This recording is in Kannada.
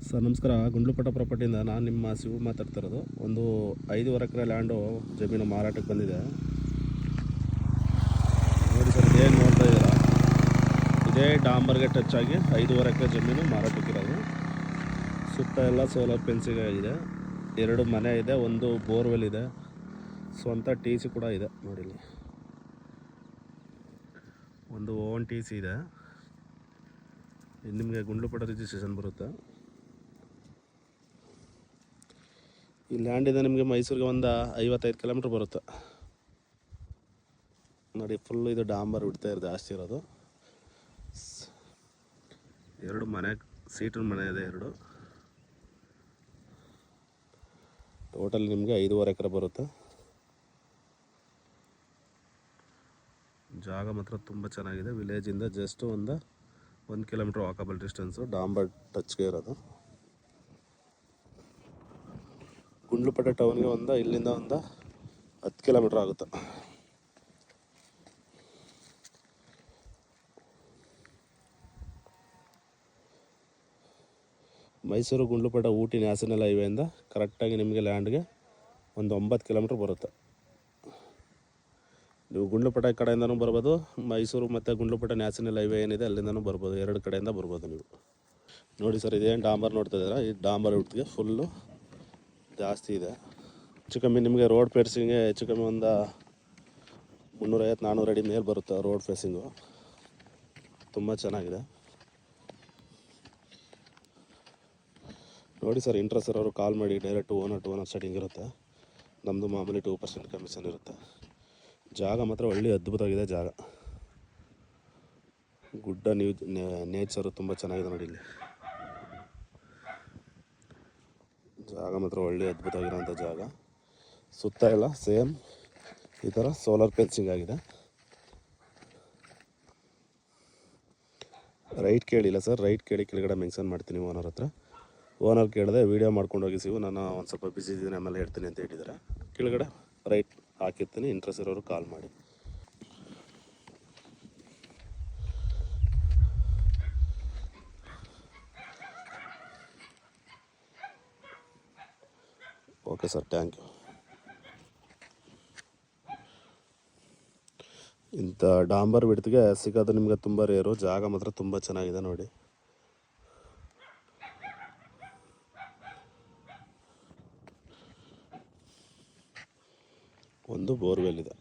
ಸರ್ ನಮಸ್ಕಾರ. ಗುಂಡ್ಲುಪೇಟೆ ಪ್ರಾಪರ್ಟಿಯಿಂದ ನಾನು ನಿಮ್ಮ ಶಿವು ಮಾತಾಡ್ತಿರೋದು. ಒಂದು 5.5 ಎಕರೆ ಲ್ಯಾಂಡು ಜಮೀನು ಮಾರಾಟಕ್ಕೆ ಬಂದಿದೆ ನೋಡಿ ಸರ್. ಇದೇನು ನೋಡ್ತಾ ಇದ್ದೀರಾ, ಇದೇ ಡಾಂಬರ್ಗೆ ಟಚ್ ಆಗಿ 5.5 ಎಕರೆ ಜಮೀನು ಮಾರಾಟಕ್ಕಿರೋದು. ಸುತ್ತ ಎಲ್ಲ ಸೋಲಾರ್ ಫೆನ್ಸಿಂಗ್ ಆಗಿದೆ. 2 ಮನೆ ಇದೆ, ಒಂದು ಬೋರ್ವೆಲ್ ಇದೆ, ಸ್ವಂತ ಟಿ ಸಿ ಕೂಡ ಇದೆ ನೋಡಿ. ಇಲ್ಲಿ ಒಂದು ಓನ್ ಟಿ ಸಿ ಇದೆ. ನಿಮಗೆ ಗುಂಡ್ಲುಪೇಟೆ ರಿಜಿಸ್ಟ್ರೇಷನ್ ಬರುತ್ತೆ. ಈ ಲ್ಯಾಂಡಿಂದ ನಿಮಗೆ ಮೈಸೂರಿಗೆ ಒಂದು 55 ಕಿಲೋಮೀಟ್ರ್ ಬರುತ್ತೆ ನೋಡಿ. ಫುಲ್ಲು ಇದು ಡಾಂಬರ್ ಬಿಡ್ತಾ ಜಾಸ್ತಿ ಇರೋದು. 2 ಮನೆ, ಸೀಟಿನ ಮನೆ ಇದೆ 2. ಟೋಟಲ್ ನಿಮಗೆ 5.5 ಎಕರೆ ಬರುತ್ತೆ. ಜಾಗ ಮಾತ್ರ ತುಂಬ ಚೆನ್ನಾಗಿದೆ. ವಿಲೇಜಿಂದ ಜಸ್ಟ್ ಒಂದು 1 ಕಿಲೋಮೀಟ್ರ್ ವಾಕಬಲ್ ಡಿಸ್ಟೆನ್ಸು, ಡಾಂಬರ್ ಟಚ್ಗೆ ಇರೋದು. ಗುಂಡ್ಲುಪೇಟೆ ಟೌನ್ಗೆ ಇಲ್ಲಿಂದ ಒಂದು 10 ಕಿಲೋಮೀಟ್ರ್ ಆಗುತ್ತೆ. ಮೈಸೂರು ಗುಂಡ್ಲುಪೇಟೆ ಊಟಿ ನ್ಯಾಷನಲ್ ಹೈವೇಯಿಂದ ಕರೆಕ್ಟಾಗಿ ನಿಮಗೆ ಲ್ಯಾಂಡ್ಗೆ ಒಂದು 9 ಕಿಲೋಮೀಟ್ರ್ ಬರುತ್ತೆ. ನೀವು ಗುಂಡ್ಲುಪೇಟೆ ಕಡೆಯಿಂದನೂ ಬರ್ಬೋದು, ಮೈಸೂರು ಮತ್ತು ಗುಂಡ್ಲುಪೇಟೆ ನ್ಯಾಷನಲ್ ಹೈವೇ ಏನಿದೆ ಅಲ್ಲಿಂದನೂ ಬರ್ಬೋದು. 2 ಕಡೆಯಿಂದ ಬರ್ಬೋದು ನೀವು. ನೋಡಿ ಸರ್, ಇದೇನು ಡಾಂಬರ್ ನೋಡ್ತಾ ಇದ್ದೀರಾ, ಈ ಡಾಂಬರ್ ಉಟ್ಟಿಗೆ ಫುಲ್ಲು ಜಾಸ್ತಿ ಇದೆ. ಹೆಚ್ಚು ಕಮ್ಮಿ ನಿಮಗೆ ರೋಡ್ ಫೇಸಿಂಗ್ಗೆ ಹೆಚ್ಚು ಕಮ್ಮಿ ಒಂದು 350-400 ಅಡಿ ಮೇಲೆ ಬರುತ್ತೆ ರೋಡ್ ಫೇಸಿಂಗು. ತುಂಬ ಚೆನ್ನಾಗಿದೆ ನೋಡಿ ಸರ್. ಇಂಟ್ರೆಸ್ಟ್ ಇರೋರು ಕಾಲ್ ಮಾಡಿ. Direct owner to owner setting ಇರುತ್ತೆ. ನಮ್ಮದು ಮಾಮೂಲಿ 2% ಕಮಿಷನ್ ಇರುತ್ತೆ. ಜಾಗ ಮಾತ್ರ ಒಳ್ಳೆ ಅದ್ಭುತವಾಗಿದೆ ಜಾಗ. ಗುಡ್ಡ ನೇಚರು ತುಂಬ ಚೆನ್ನಾಗಿದೆ ನೋಡಿ. ಇಲ್ಲಿ ಜಾಗ ಮಾತ್ರ ಒಳ್ಳೆ ಅದ್ಭುತವಾಗಿರೋಂಥ ಜಾಗ. ಸುತ್ತ ಎಲ್ಲ ಸೇಮ್ ಈ ಥರ ಸೋಲಾರ್ ಫೆನ್ಸಿಂಗ್ ಆಗಿದೆ. ರೈಟ್ ಕೇಳಿಲ್ಲ ಸರ್, ರೈಟ್ ಕೇಳಿ ಕೆಳಗಡೆ ಮೆನ್ಷನ್ ಮಾಡ್ತೀನಿ ಓನರ್ ಹತ್ರ. ಓನರ್ ಕೇಳಿದೆ ವೀಡಿಯೋ ಮಾಡ್ಕೊಂಡು ಹೋಗಿ ಸಿಗು, ನಾನು ಒಂದು ಸ್ವಲ್ಪ ಬಿಸಿ ಇದ್ದೀನಿ ಆಮೇಲೆ ಹೇಳ್ತೀನಿ ಅಂತ ಹೇಳಿದ್ದಾರೆ. ಕೆಳಗಡೆ ರೈಟ್ ಹಾಕಿರ್ತೀನಿ. ಇಂಟ್ರೆಸ್ಟ್ ಇರೋರು ಕಾಲ್ ಮಾಡಿ. Okay sir, thank you. ಇಂಥ ಡಾಂಬರ್ ಬಿಡ್ತಿಗೆ ಸಿಗೋದು ನಿಮಗೆ ತುಂಬ ರೇರು. ಜಾಗ ಮಾತ್ರ ತುಂಬ ಚೆನ್ನಾಗಿದೆ ನೋಡಿ. ಒಂದು ಬೋರ್ವೆಲ್ ಇದೆ.